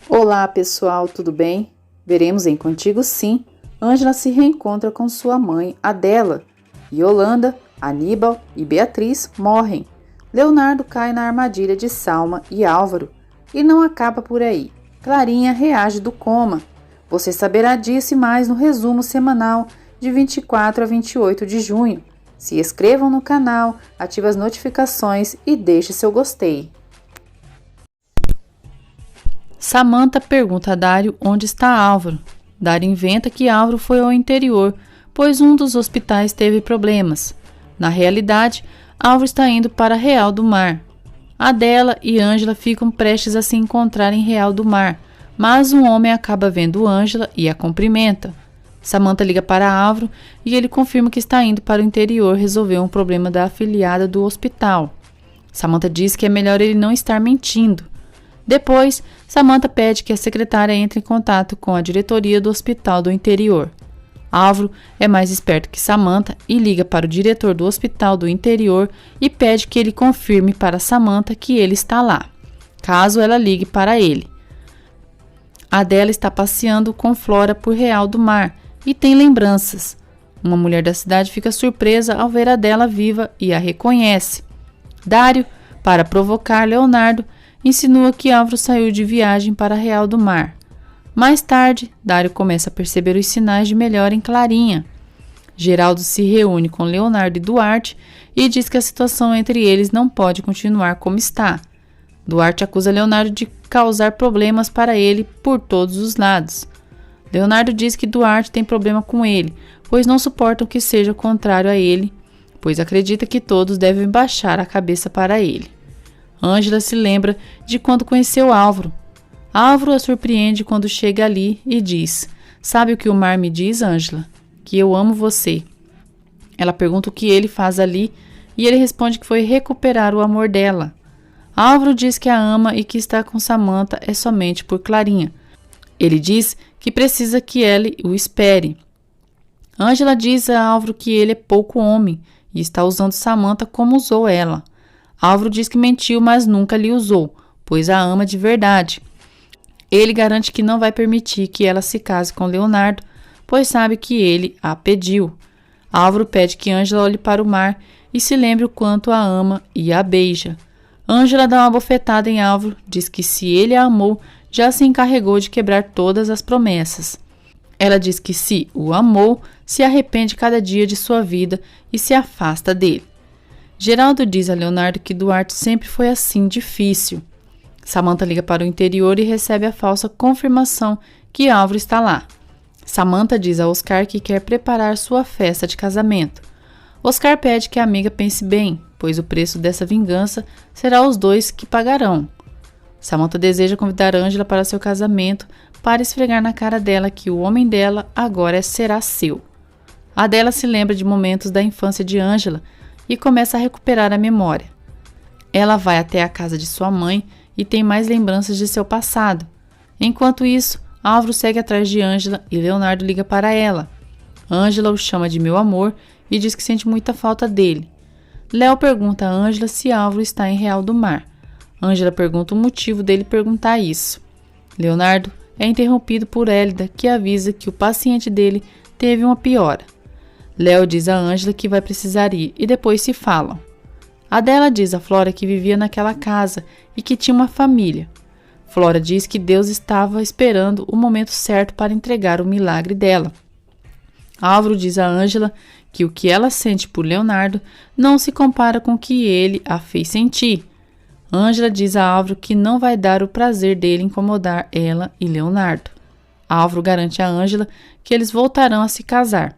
Olá pessoal, tudo bem? Veremos em Contigo Sim. Ângela se reencontra com sua mãe, Adela. Yolanda, Aníbal e Beatriz morrem. Leonardo cai na armadilha de Salma e Álvaro. E não acaba por aí. Clarinha reage do coma. Você saberá disso e mais no resumo semanal de 24 a 28 de junho. Se inscrevam no canal, ative as notificações e deixe seu gostei. Samantha pergunta a Dário onde está Álvaro. Dário inventa que Álvaro foi ao interior, pois um dos hospitais teve problemas. Na realidade, Álvaro está indo para Real do Mar. Adela e Ângela ficam prestes a se encontrar em Real do Mar, mas um homem acaba vendo Ângela e a cumprimenta. Samantha liga para Álvaro e ele confirma que está indo para o interior resolver um problema da afiliada do hospital. Samantha diz que é melhor ele não estar mentindo. Depois, Samantha pede que a secretária entre em contato com a diretoria do hospital do interior. Álvaro é mais esperto que Samantha e liga para o diretor do hospital do interior e pede que ele confirme para Samantha que ele está lá, caso ela ligue para ele. Adela está passeando com Flora por Real do Mar e tem lembranças. Uma mulher da cidade fica surpresa ao ver Adela viva e a reconhece. Dário, para provocar Leonardo, insinua que Álvaro saiu de viagem para Real do Mar. Mais tarde, Dário começa a perceber os sinais de melhora em Clarinha. Geraldo se reúne com Leonardo e Duarte e diz que a situação entre eles não pode continuar como está. Duarte acusa Leonardo de causar problemas para ele por todos os lados. Leonardo diz que Duarte tem problema com ele, pois não suportam que seja contrário a ele, pois acredita que todos devem baixar a cabeça para ele. Ângela se lembra de quando conheceu Álvaro. Álvaro a surpreende quando chega ali e diz: "Sabe o que o mar me diz, Ângela? Que eu amo você." Ela pergunta o que ele faz ali e ele responde que foi recuperar o amor dela. Álvaro diz que a ama e que está com Samantha é somente por Clarinha. Ele diz que precisa que ela o espere. Ângela diz a Álvaro que ele é pouco homem e está usando Samantha como usou ela. Álvaro diz que mentiu, mas nunca lhe usou, pois a ama de verdade. Ele garante que não vai permitir que ela se case com Leonardo, pois sabe que ele a pediu. Álvaro pede que Ângela olhe para o mar e se lembre o quanto a ama e a beija. Ângela dá uma bofetada em Álvaro, diz que se ele a amou, já se encarregou de quebrar todas as promessas. Ela diz que se o amou, se arrepende cada dia de sua vida e se afasta dele. Geraldo diz a Leonardo que Duarte sempre foi assim, difícil. Samantha liga para o interior e recebe a falsa confirmação que Álvaro está lá. Samantha diz a Oscar que quer preparar sua festa de casamento. Oscar pede que a amiga pense bem, pois o preço dessa vingança será os dois que pagarão. Samantha deseja convidar Ângela para seu casamento para esfregar na cara dela que o homem dela agora será seu. Adela se lembra de momentos da infância de Ângela e começa a recuperar a memória. Ela vai até a casa de sua mãe e tem mais lembranças de seu passado. Enquanto isso, Álvaro segue atrás de Ângela e Leonardo liga para ela. Ângela o chama de meu amor e diz que sente muita falta dele. Léo pergunta a Ângela se Álvaro está em Real do Mar. Ângela pergunta o motivo dele perguntar isso. Leonardo é interrompido por Hélida, que avisa que o paciente dele teve uma piora. Léo diz a Ângela que vai precisar ir e depois se falam. Adela diz a Flora que vivia naquela casa e que tinha uma família. Flora diz que Deus estava esperando o momento certo para entregar o milagre dela. Álvaro diz a Ângela que o que ela sente por Leonardo não se compara com o que ele a fez sentir. Ângela diz a Álvaro que não vai dar o prazer dele incomodar ela e Leonardo. Álvaro garante a Ângela que eles voltarão a se casar.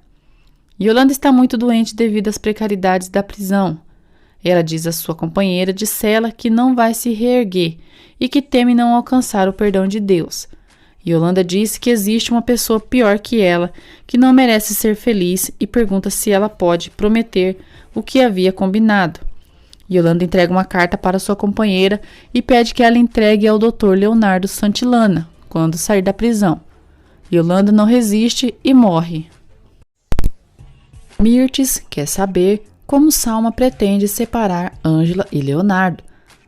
Yolanda está muito doente devido às precariedades da prisão. Ela diz à sua companheira de cela que não vai se reerguer e que teme não alcançar o perdão de Deus. Yolanda diz que existe uma pessoa pior que ela, que não merece ser feliz e pergunta se ela pode prometer o que havia combinado. Yolanda entrega uma carta para sua companheira e pede que ela entregue ao Dr. Leonardo Santillana quando sair da prisão. Yolanda não resiste e morre. Mirtes quer saber como Salma pretende separar Ângela e Leonardo.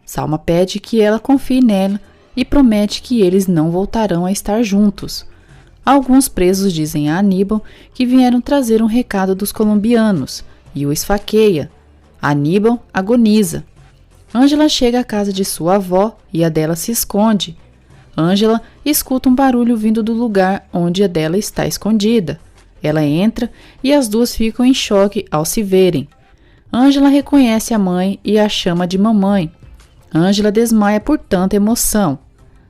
Salma pede que ela confie nela e promete que eles não voltarão a estar juntos. Alguns presos dizem a Aníbal que vieram trazer um recado dos colombianos e o esfaqueia. Aníbal agoniza. Ângela chega à casa de sua avó e a dela se esconde. Ângela escuta um barulho vindo do lugar onde a dela está escondida. Ela entra e as duas ficam em choque ao se verem. Ângela reconhece a mãe e a chama de mamãe. Ângela desmaia por tanta emoção.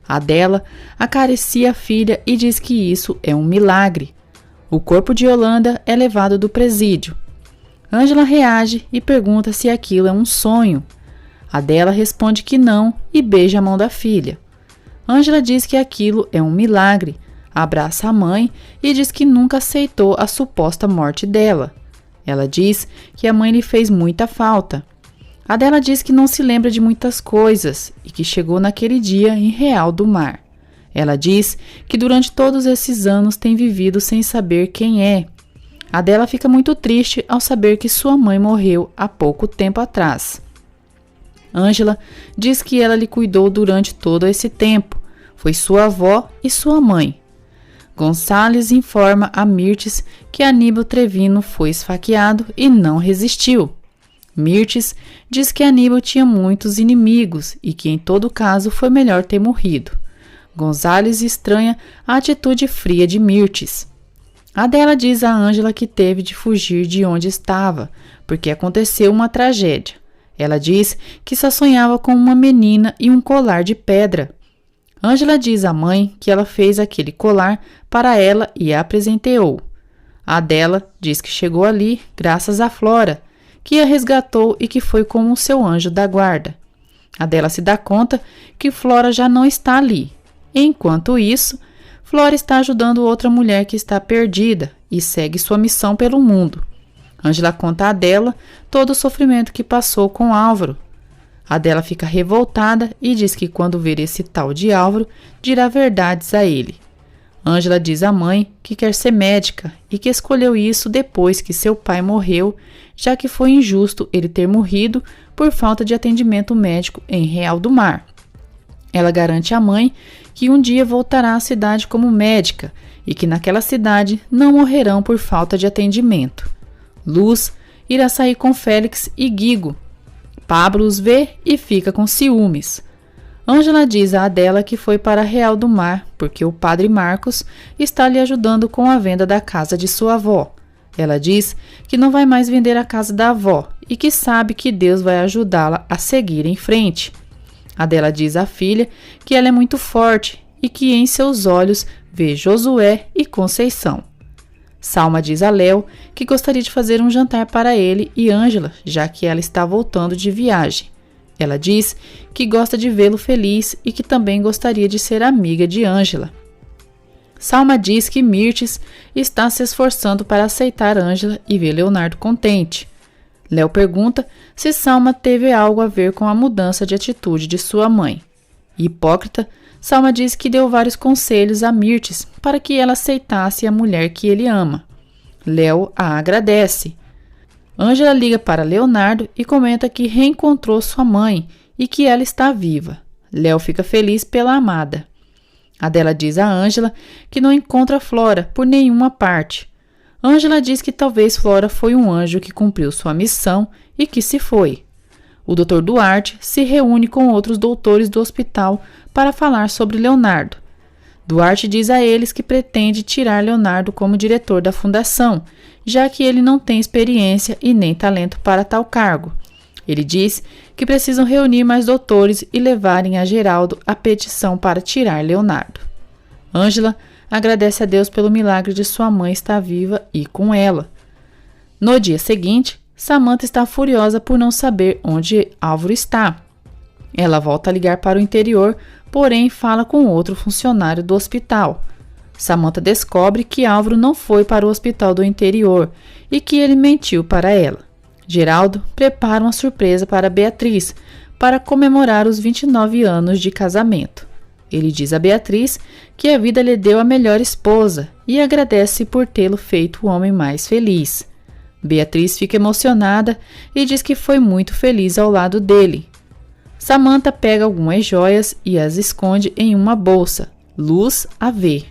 A dela acaricia a filha e diz que isso é um milagre. O corpo de Yolanda é levado do presídio. Ângela reage e pergunta se aquilo é um sonho. A dela responde que não e beija a mão da filha. Ângela diz que aquilo é um milagre, abraça a mãe e diz que nunca aceitou a suposta morte dela. Ela diz que a mãe lhe fez muita falta. A dela diz que não se lembra de muitas coisas e que chegou naquele dia em Real do Mar. Ela diz que durante todos esses anos tem vivido sem saber quem é. A dela fica muito triste ao saber que sua mãe morreu há pouco tempo atrás. Ângela diz que ela lhe cuidou durante todo esse tempo. Foi sua avó e sua mãe. Gonçalves informa a Mirtes que Aníbal Trevino foi esfaqueado e não resistiu. Mirtes diz que Aníbal tinha muitos inimigos e que em todo caso foi melhor ter morrido. Gonçalves estranha a atitude fria de Mirtes. Adela diz a Ângela que teve de fugir de onde estava, porque aconteceu uma tragédia. Ela diz que só sonhava com uma menina e um colar de pedra. Ângela diz à mãe que ela fez aquele colar para ela e a presenteou. Adela diz que chegou ali graças a Flora, que a resgatou e que foi como seu anjo da guarda. Adela se dá conta que Flora já não está ali. Enquanto isso, Flora está ajudando outra mulher que está perdida e segue sua missão pelo mundo. Ângela conta a Adela todo o sofrimento que passou com Álvaro. Adela fica revoltada e diz que quando ver esse tal de Álvaro, dirá verdades a ele. Ângela diz à mãe que quer ser médica e que escolheu isso depois que seu pai morreu, já que foi injusto ele ter morrido por falta de atendimento médico em Real do Mar. Ela garante à mãe que um dia voltará à cidade como médica e que naquela cidade não morrerão por falta de atendimento. Luz irá sair com Félix e Guigo. Pablo os vê e fica com ciúmes. Ângela diz a Adela que foi para Real do Mar porque o padre Marcos está lhe ajudando com a venda da casa de sua avó. Ela diz que não vai mais vender a casa da avó e que sabe que Deus vai ajudá-la a seguir em frente. Adela diz à filha que ela é muito forte e que em seus olhos vê Josué e Conceição. Salma diz a Léo que gostaria de fazer um jantar para ele e Ângela, já que ela está voltando de viagem. Ela diz que gosta de vê-lo feliz e que também gostaria de ser amiga de Ângela. Salma diz que Mirtes está se esforçando para aceitar Ângela e ver Leonardo contente. Léo pergunta se Salma teve algo a ver com a mudança de atitude de sua mãe. Hipócrita, Salma diz que deu vários conselhos a Mirtes para que ela aceitasse a mulher que ele ama. Léo a agradece. Ângela liga para Leonardo e comenta que reencontrou sua mãe e que ela está viva. Léo fica feliz pela amada. Adela diz a Ângela que não encontra Flora por nenhuma parte. Ângela diz que talvez Flora foi um anjo que cumpriu sua missão e que se foi. O Dr. Duarte se reúne com outros doutores do hospital para falar sobre Leonardo. Duarte diz a eles que pretende tirar Leonardo como diretor da fundação, já que ele não tem experiência e nem talento para tal cargo. Ele diz que precisam reunir mais doutores e levarem a Geraldo a petição para tirar Leonardo. Ângela agradece a Deus pelo milagre de sua mãe estar viva e com ela. No dia seguinte, Samantha está furiosa por não saber onde Álvaro está. Ela volta a ligar para o interior, porém fala com outro funcionário do hospital. Samantha descobre que Álvaro não foi para o hospital do interior e que ele mentiu para ela. Geraldo prepara uma surpresa para Beatriz para comemorar os 29 anos de casamento. Ele diz a Beatriz que a vida lhe deu a melhor esposa e agradece por tê-lo feito o homem mais feliz. Beatriz fica emocionada e diz que foi muito feliz ao lado dele. Samantha pega algumas joias e as esconde em uma bolsa. Luz a vê.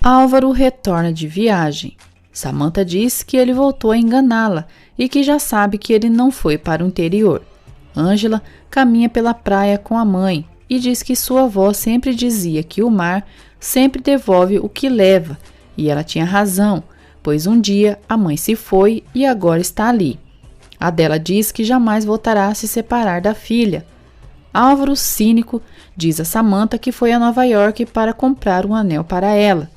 Álvaro retorna de viagem. Samantha diz que ele voltou a enganá-la e que já sabe que ele não foi para o interior. Ângela caminha pela praia com a mãe e diz que sua avó sempre dizia que o mar sempre devolve o que leva, e ela tinha razão, pois um dia a mãe se foi e agora está ali. Adela diz que jamais voltará a se separar da filha. Álvaro, cínico, diz a Samantha que foi a Nova York para comprar um anel para ela.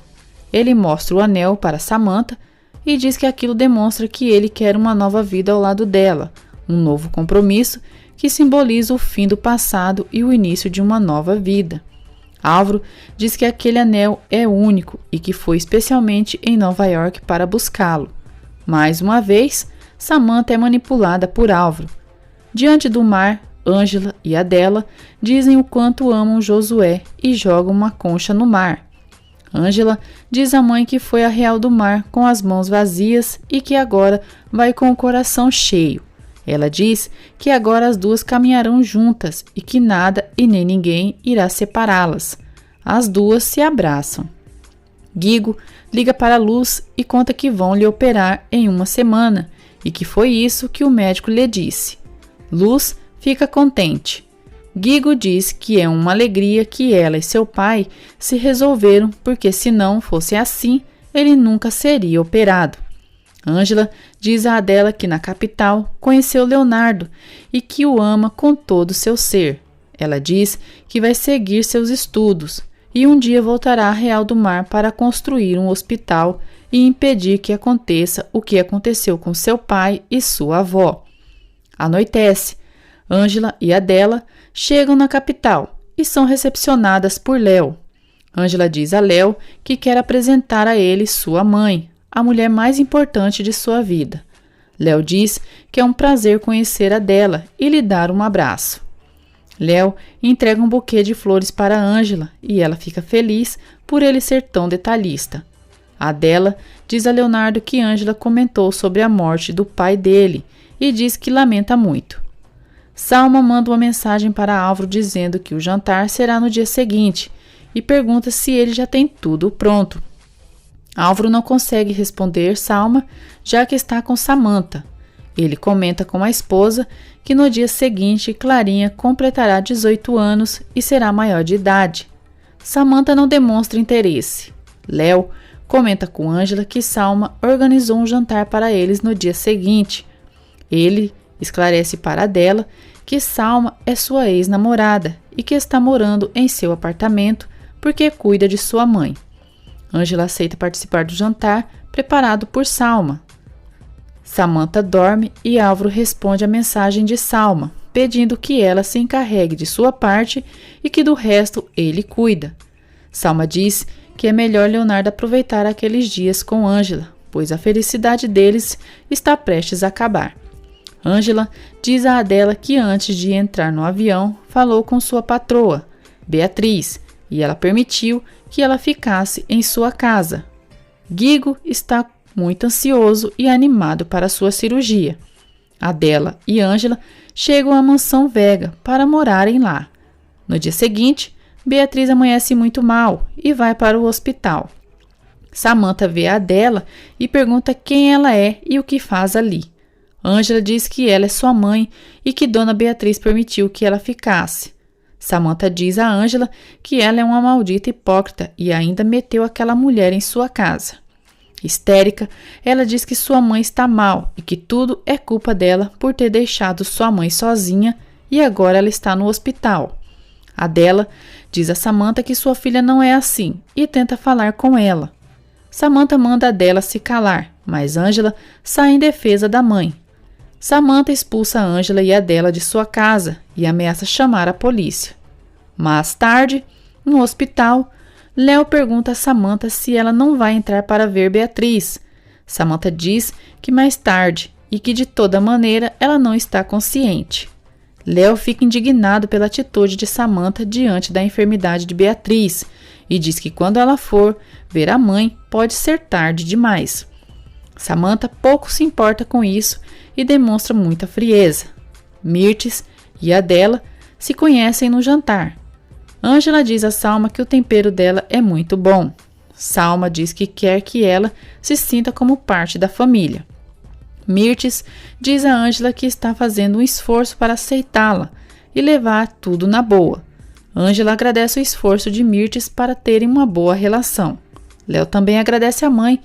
Ele mostra o anel para Samantha e diz que aquilo demonstra que ele quer uma nova vida ao lado dela, um novo compromisso que simboliza o fim do passado e o início de uma nova vida. Álvaro diz que aquele anel é único e que foi especialmente em Nova York para buscá-lo. Mais uma vez, Samantha é manipulada por Álvaro. Diante do mar, Ângela e Adela dizem o quanto amam Josué e jogam uma concha no mar. Ângela diz à mãe que foi a Real do Mar com as mãos vazias e que agora vai com o coração cheio. Ela diz que agora as duas caminharão juntas e que nada e nem ninguém irá separá-las. As duas se abraçam. Guigo liga para Luz e conta que vão lhe operar em uma semana e que foi isso que o médico lhe disse. Luz fica contente. Guigo diz que é uma alegria que ela e seu pai se resolveram, porque se não fosse assim, ele nunca seria operado. Ângela diz a Adela que na capital conheceu Leonardo e que o ama com todo o seu ser. Ela diz que vai seguir seus estudos e um dia voltará à Real do Mar para construir um hospital e impedir que aconteça o que aconteceu com seu pai e sua avó. Anoitece. Ângela e Adela chegam na capital e são recepcionadas por Léo. Ângela diz a Léo que quer apresentar a ele sua mãe, a mulher mais importante de sua vida. Léo diz que é um prazer conhecer Adela e lhe dar um abraço. Léo entrega um buquê de flores para Ângela e ela fica feliz por ele ser tão detalhista. Adela diz a Leonardo que Ângela comentou sobre a morte do pai dele e diz que lamenta muito. Salma manda uma mensagem para Álvaro dizendo que o jantar será no dia seguinte e pergunta se ele já tem tudo pronto. Álvaro não consegue responder Salma, já que está com Samantha. Ele comenta com a esposa que no dia seguinte Clarinha completará 18 anos e será maior de idade. Samantha não demonstra interesse. Léo comenta com Ângela que Salma organizou um jantar para eles no dia seguinte. Ele esclarece para Adela que Salma é sua ex-namorada e que está morando em seu apartamento porque cuida de sua mãe. Ângela aceita participar do jantar preparado por Salma. Samantha dorme e Álvaro responde a mensagem de Salma, pedindo que ela se encarregue de sua parte e que do resto ele cuida. Salma diz que é melhor Leonardo aproveitar aqueles dias com Ângela, pois a felicidade deles está prestes a acabar. Ângela diz a Adela que antes de entrar no avião falou com sua patroa, Beatriz, e ela permitiu que ela ficasse em sua casa. Guigo está muito ansioso e animado para sua cirurgia. Adela e Ângela chegam à mansão Vega para morarem lá. No dia seguinte, Beatriz amanhece muito mal e vai para o hospital. Samantha vê a Adela e pergunta quem ela é e o que faz ali. Ângela diz que ela é sua mãe e que Dona Beatriz permitiu que ela ficasse. Samantha diz a Ângela que ela é uma maldita hipócrita e ainda meteu aquela mulher em sua casa. Histérica, ela diz que sua mãe está mal e que tudo é culpa dela por ter deixado sua mãe sozinha e agora ela está no hospital. Adela diz a Samantha que sua filha não é assim e tenta falar com ela. Samantha manda Adela se calar, mas Ângela sai em defesa da mãe. Samantha expulsa Ângela e Adela de sua casa e ameaça chamar a polícia. Mais tarde, no hospital, Léo pergunta a Samantha se ela não vai entrar para ver Beatriz. Samantha diz que mais tarde e que de toda maneira ela não está consciente. Léo fica indignado pela atitude de Samantha diante da enfermidade de Beatriz e diz que quando ela for ver a mãe pode ser tarde demais. Samantha pouco se importa com isso e demonstra muita frieza. Mirtes e Adela se conhecem no jantar. Ângela diz a Salma que o tempero dela é muito bom. Salma diz que quer que ela se sinta como parte da família. Mirtes diz a Ângela que está fazendo um esforço para aceitá-la e levar tudo na boa. Ângela agradece o esforço de Mirtes para terem uma boa relação. Léo também agradece a mãe,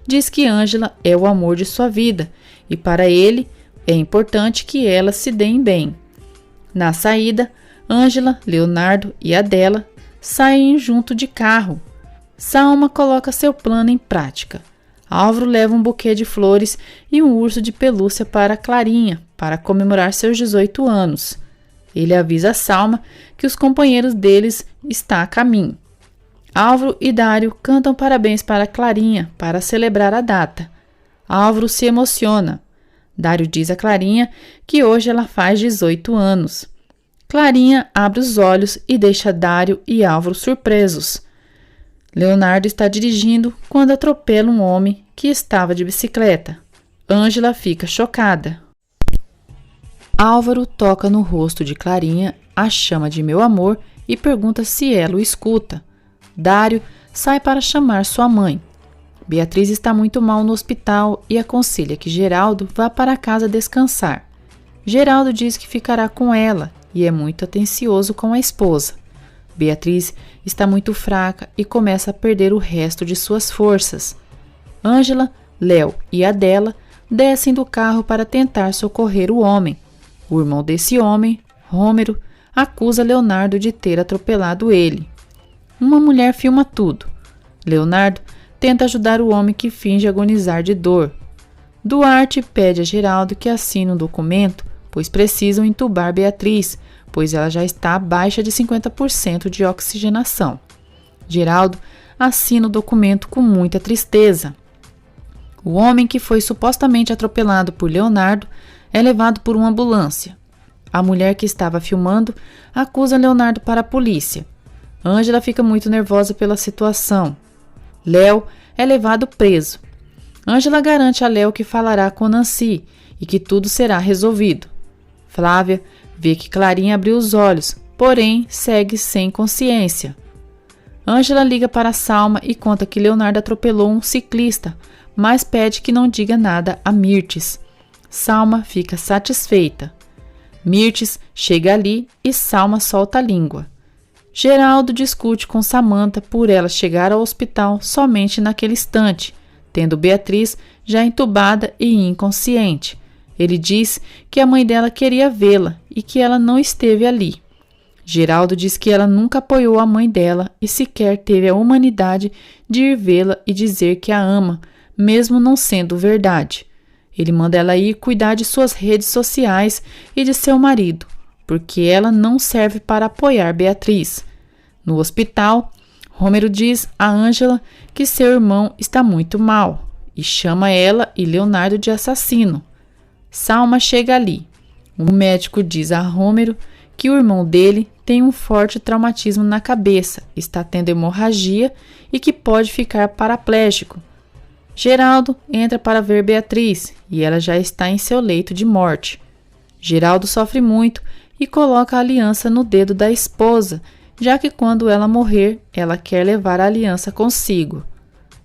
diz que Ângela é o amor de sua vida e para ele é importante que elas se deem bem. Na saída, Ângela, Leonardo e Adela saem junto de carro. Salma coloca seu plano em prática. Álvaro leva um buquê de flores e um urso de pelúcia para Clarinha, para comemorar seus 18 anos. Ele avisa a Salma que os companheiros deles estão a caminho. Álvaro e Dário cantam parabéns para Clarinha para celebrar a data. Álvaro se emociona. Dário diz a Clarinha que hoje ela faz 18 anos. Clarinha abre os olhos e deixa Dário e Álvaro surpresos. Leonardo está dirigindo quando atropela um homem que estava de bicicleta. Ângela fica chocada. Álvaro toca no rosto de Clarinha, a chama de meu amor e pergunta se ela o escuta. Dário sai para chamar sua mãe. Beatriz está muito mal no hospital e aconselha que Geraldo vá para casa descansar. Geraldo diz que ficará com ela e é muito atencioso com a esposa. Beatriz está muito fraca e começa a perder o resto de suas forças. Ângela, Léo e Adela descem do carro para tentar socorrer o homem. O irmão desse homem, Rômero, acusa Leonardo de ter atropelado ele. Uma mulher filma tudo. Leonardo tenta ajudar o homem que finge agonizar de dor. Duarte pede a Geraldo que assine um documento, pois precisam entubar Beatriz, pois ela já está abaixo de 50% de oxigenação. Geraldo assina o documento com muita tristeza. O homem que foi supostamente atropelado por Leonardo é levado por uma ambulância. A mulher que estava filmando acusa Leonardo para a polícia. Ângela fica muito nervosa pela situação. Léo é levado preso. Ângela garante a Léo que falará com Nancy e que tudo será resolvido. Flávia vê que Clarinha abriu os olhos, porém segue sem consciência. Ângela liga para Salma e conta que Leonardo atropelou um ciclista, mas pede que não diga nada a Mirtes. Salma fica satisfeita. Mirtes chega ali e Salma solta a língua. Geraldo discute com Samantha por ela chegar ao hospital somente naquele instante, tendo Beatriz já entubada e inconsciente. Ele diz que a mãe dela queria vê-la e que ela não esteve ali. Geraldo diz que ela nunca apoiou a mãe dela e sequer teve a humanidade de ir vê-la e dizer que a ama, mesmo não sendo verdade. Ele manda ela ir cuidar de suas redes sociais e de seu marido, porque ela não serve para apoiar Beatriz. No hospital, Rômero diz a Ângela que seu irmão está muito mal e chama ela e Leonardo de assassino. Salma chega ali. O médico diz a Rômero que o irmão dele tem um forte traumatismo na cabeça, está tendo hemorragia e que pode ficar paraplégico. Geraldo entra para ver Beatriz e ela já está em seu leito de morte. Geraldo sofre muito e coloca a aliança no dedo da esposa, já que quando ela morrer, ela quer levar a aliança consigo.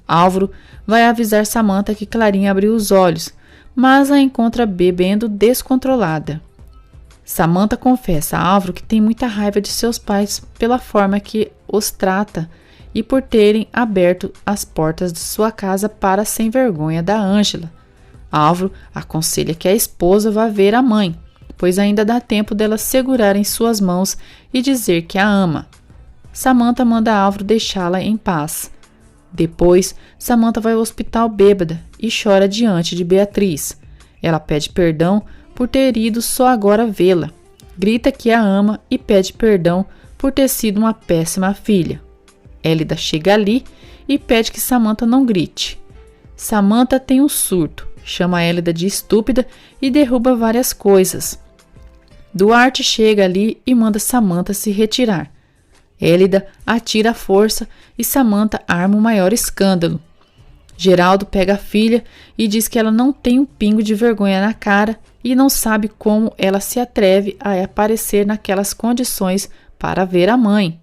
Álvaro vai avisar Samantha que Clarinha abriu os olhos, mas a encontra bebendo descontrolada. Samantha confessa a Álvaro que tem muita raiva de seus pais pela forma que os trata e por terem aberto as portas de sua casa para a sem vergonha da Ângela. Álvaro aconselha que a esposa vá ver a mãe, pois ainda dá tempo dela segurar em suas mãos e dizer que a ama. Samantha manda Álvaro deixá-la em paz. Depois, Samantha vai ao hospital bêbada e chora diante de Beatriz. Ela pede perdão por ter ido só agora vê-la. Grita que a ama e pede perdão por ter sido uma péssima filha. Élida chega ali e pede que Samantha não grite. Samantha tem um surto, chama Élida de estúpida e derruba várias coisas. Duarte chega ali e manda Samantha se retirar. Élida atira à força e Samantha arma o maior escândalo. Geraldo pega a filha e diz que ela não tem um pingo de vergonha na cara e não sabe como ela se atreve a aparecer naquelas condições para ver a mãe.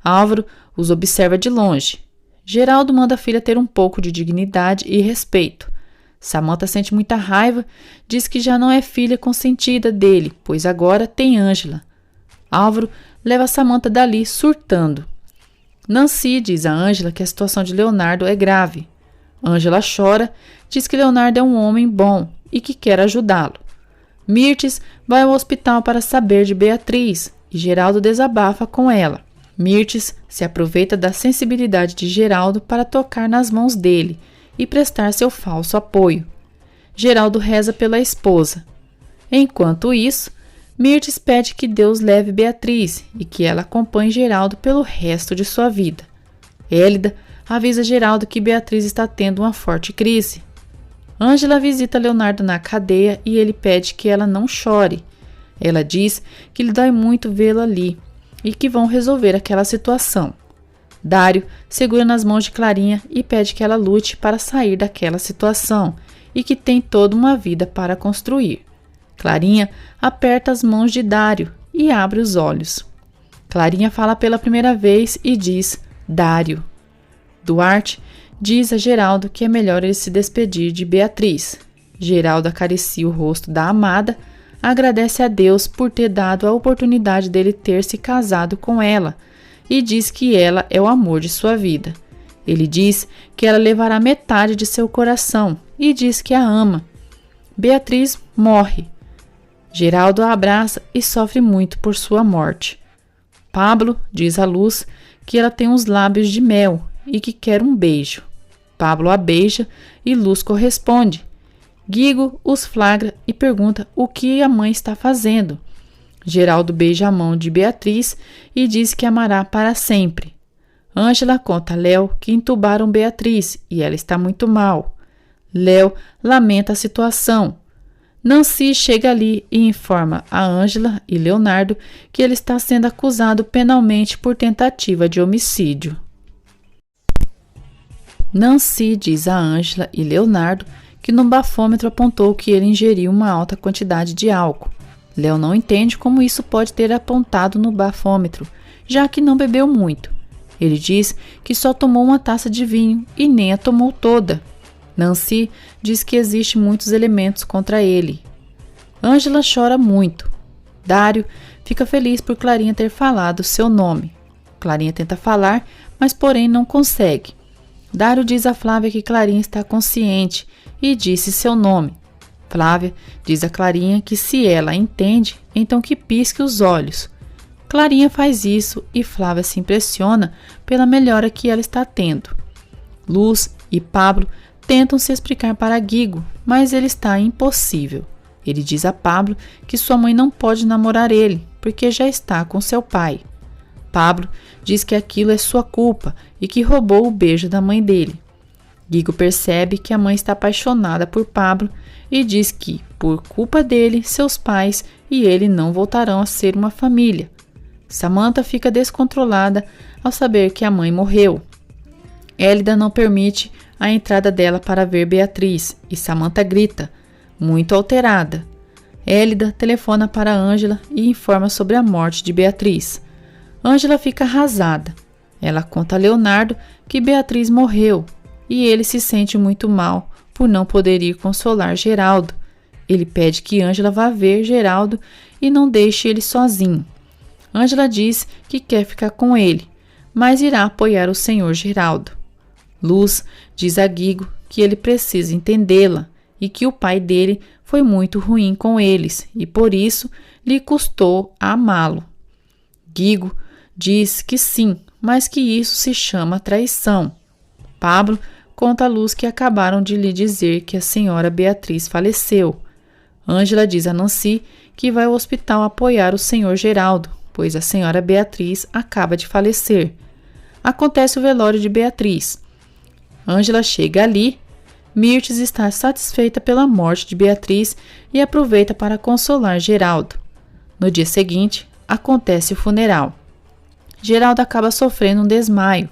Álvaro os observa de longe. Geraldo manda a filha ter um pouco de dignidade e respeito. Samantha sente muita raiva, diz que já não é filha consentida dele, pois agora tem Ângela. Álvaro leva Samantha dali surtando. Nancy diz a Ângela que a situação de Leonardo é grave. Ângela chora, diz que Leonardo é um homem bom e que quer ajudá-lo. Mirtes vai ao hospital para saber de Beatriz e Geraldo desabafa com ela. Mirtes se aproveita da sensibilidade de Geraldo para tocar nas mãos dele e prestar seu falso apoio. Geraldo reza pela esposa. Enquanto isso, Mirtes pede que Deus leve Beatriz e que ela acompanhe Geraldo pelo resto de sua vida. Élida avisa Geraldo que Beatriz está tendo uma forte crise. Ângela visita Leonardo na cadeia e ele pede que ela não chore. Ela diz que lhe dói muito vê-lo ali e que vão resolver aquela situação. Dário segura nas mãos de Clarinha e pede que ela lute para sair daquela situação e que tem toda uma vida para construir. Clarinha aperta as mãos de Dário e abre os olhos. Clarinha fala pela primeira vez e diz: Dário. Duarte diz a Geraldo que é melhor ele se despedir de Beatriz. Geraldo acaricia o rosto da amada, agradece a Deus por ter dado a oportunidade dele ter se casado com ela e diz que ela é o amor de sua vida. Ele diz que ela levará metade de seu coração e diz que a ama. Beatriz morre. Geraldo a abraça e sofre muito por sua morte. Pablo diz a Luz que ela tem os lábios de mel e que quer um beijo. Pablo a beija e Luz corresponde. Guigo os flagra e pergunta o que a mãe está fazendo. Geraldo beija a mão de Beatriz e diz que amará para sempre. Ângela conta a Léo que entubaram Beatriz e ela está muito mal. Léo lamenta a situação. Nancy chega ali e informa a Ângela e Leonardo que ele está sendo acusado penalmente por tentativa de homicídio. Nancy diz a Ângela e Leonardo que no bafômetro apontou que ele ingeriu uma alta quantidade de álcool. Léo não entende como isso pode ter apontado no bafômetro, já que não bebeu muito. Ele diz que só tomou uma taça de vinho e nem a tomou toda. Nancy diz que existem muitos elementos contra ele. Ângela chora muito. Dário fica feliz por Clarinha ter falado seu nome. Clarinha tenta falar, mas porém não consegue. Dário diz a Flávia que Clarinha está consciente e disse seu nome. Flávia diz a Clarinha que se ela entende, então que pisque os olhos. Clarinha faz isso e Flávia se impressiona pela melhora que ela está tendo. Luz e Pablo tentam se explicar para Guigo, mas ele está impossível. Ele diz a Pablo que sua mãe não pode namorar ele, porque já está com seu pai. Pablo diz que aquilo é sua culpa e que roubou o beijo da mãe dele. Guigo percebe que a mãe está apaixonada por Pablo e diz que, por culpa dele, seus pais e ele não voltarão a ser uma família. Samantha fica descontrolada ao saber que a mãe morreu. Élida não permite a entrada dela para ver Beatriz e Samantha grita, muito alterada. Élida telefona para Ângela e informa sobre a morte de Beatriz. Ângela fica arrasada. Ela conta a Leonardo que Beatriz morreu e ele se sente muito mal por não poder ir consolar Geraldo. Ele pede que Ângela vá ver Geraldo e não deixe ele sozinho. Ângela diz que quer ficar com ele, mas irá apoiar o senhor Geraldo. Luz diz a Guigo que ele precisa entendê-la e que o pai dele foi muito ruim com eles e por isso lhe custou amá-lo. Guigo diz que sim, mas que isso se chama traição. Pablo conta a Luz que acabaram de lhe dizer que a senhora Beatriz faleceu. Ângela diz a Nancy que vai ao hospital apoiar o senhor Geraldo, pois a senhora Beatriz acaba de falecer. Acontece o velório de Beatriz. Ângela chega ali. Mirtes está satisfeita pela morte de Beatriz e aproveita para consolar Geraldo. No dia seguinte, acontece o funeral. Geraldo acaba sofrendo um desmaio.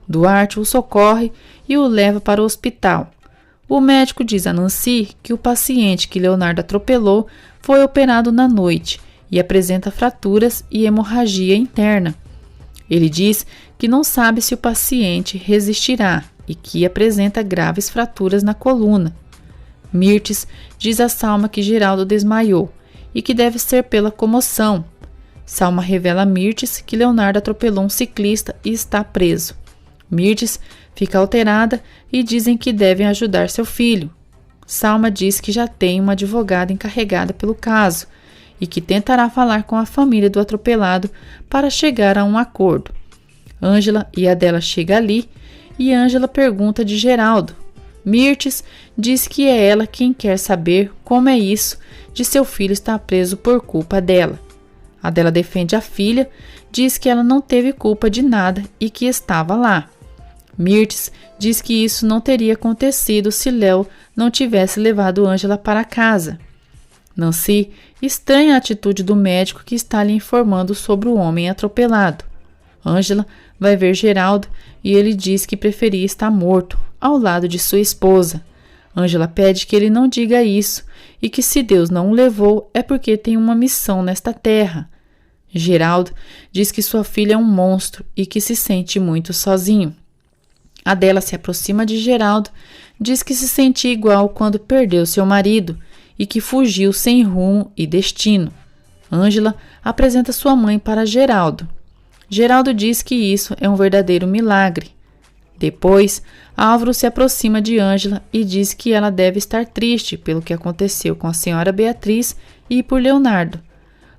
Duarte o socorre e o leva para o hospital. O médico diz a Nancy que o paciente que Leonardo atropelou foi operado na noite e apresenta fraturas e hemorragia interna. Ele diz que não sabe se o paciente resistirá e que apresenta graves fraturas na coluna. Mirtes diz a Salma que Geraldo desmaiou e que deve ser pela comoção. Salma revela a Mirtes que Leonardo atropelou um ciclista e está preso. Mirtes fica alterada e dizem que devem ajudar seu filho. Salma diz que já tem uma advogada encarregada pelo caso e que tentará falar com a família do atropelado para chegar a um acordo. Ângela e Adela chegam ali e Ângela pergunta de Geraldo. Mirtes diz que é ela quem quer saber como é isso de seu filho estar preso por culpa dela. Adela defende a filha, diz que ela não teve culpa de nada e que estava lá. Mirtes diz que isso não teria acontecido se Léo não tivesse levado Ângela para casa. Nancy estranha a atitude do médico que está lhe informando sobre o homem atropelado. Ângela vai ver Geraldo e ele diz que preferia estar morto, ao lado de sua esposa. Ângela pede que ele não diga isso e que se Deus não o levou é porque tem uma missão nesta terra. Geraldo diz que sua filha é um monstro e que se sente muito sozinho. Adela se aproxima de Geraldo, diz que se sente igual quando perdeu seu marido e que fugiu sem rumo e destino. Ângela apresenta sua mãe para Geraldo. Geraldo diz que isso é um verdadeiro milagre. Depois, Álvaro se aproxima de Ângela e diz que ela deve estar triste pelo que aconteceu com a senhora Beatriz e por Leonardo.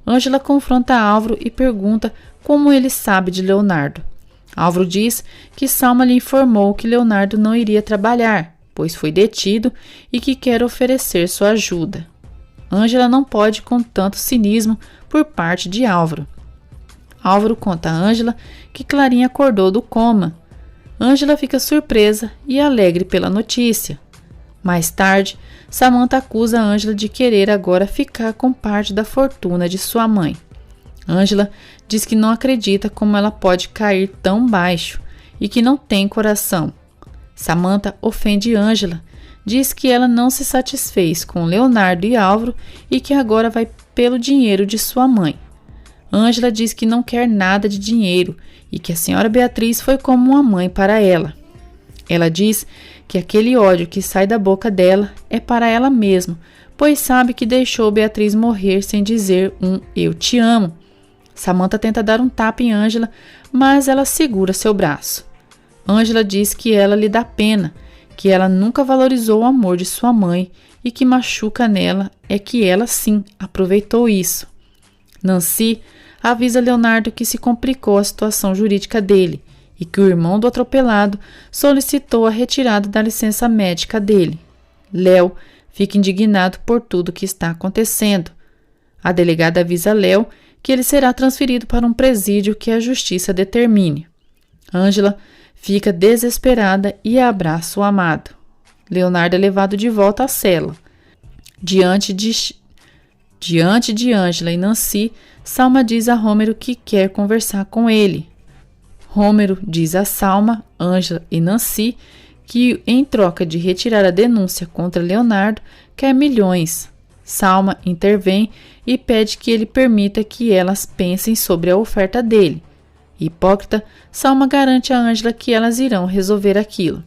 Ângela confronta Álvaro e pergunta como ele sabe de Leonardo. Álvaro diz que Salma lhe informou que Leonardo não iria trabalhar, pois foi detido e que quer oferecer sua ajuda. Ângela não pode com tanto cinismo por parte de Álvaro. Álvaro conta a Ângela que Clarinha acordou do coma. Ângela fica surpresa e alegre pela notícia. Mais tarde, Samantha acusa Ângela de querer agora ficar com parte da fortuna de sua mãe. Ângela diz que não acredita como ela pode cair tão baixo e que não tem coração. Samantha ofende Ângela, diz que ela não se satisfez com Leonardo e Álvaro e que agora vai pelo dinheiro de sua mãe. Ângela diz que não quer nada de dinheiro e que a senhora Beatriz foi como uma mãe para ela. Ela diz que aquele ódio que sai da boca dela é para ela mesma, pois sabe que deixou Beatriz morrer sem dizer um "eu te amo". Samantha tenta dar um tapa em Ângela, mas ela segura seu braço. Ângela diz que ela lhe dá pena, que ela nunca valorizou o amor de sua mãe e que machuca nela é que ela sim aproveitou isso. Nancy avisa Leonardo que se complicou a situação jurídica dele e que o irmão do atropelado solicitou a retirada da licença médica dele. Léo fica indignado por tudo que está acontecendo. A delegada avisa Léo que ele será transferido para um presídio que a justiça determine. Ângela fica desesperada e abraça o amado. Leonardo é levado de volta à cela. Diante de Ângela e Nancy, Salma diz a Rômero que quer conversar com ele. Rômero diz a Salma, Ângela e Nancy que, em troca de retirar a denúncia contra Leonardo, quer milhões. Salma intervém e pede que ele permita que elas pensem sobre a oferta dele. Hipócrita, Salma garante a Ângela que elas irão resolver aquilo.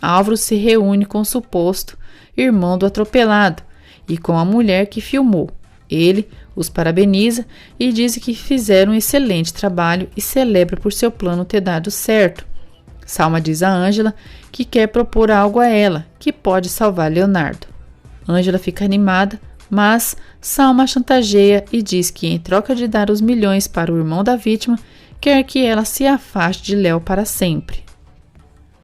Álvaro se reúne com o suposto irmão do atropelado e com a mulher que filmou. Ele os parabeniza e diz que fizeram um excelente trabalho e celebra por seu plano ter dado certo. Salma diz a Ângela que quer propor algo a ela, que pode salvar Leonardo. Ângela fica animada, mas Salma chantageia e diz que, em troca de dar os milhões para o irmão da vítima, quer que ela se afaste de Léo para sempre.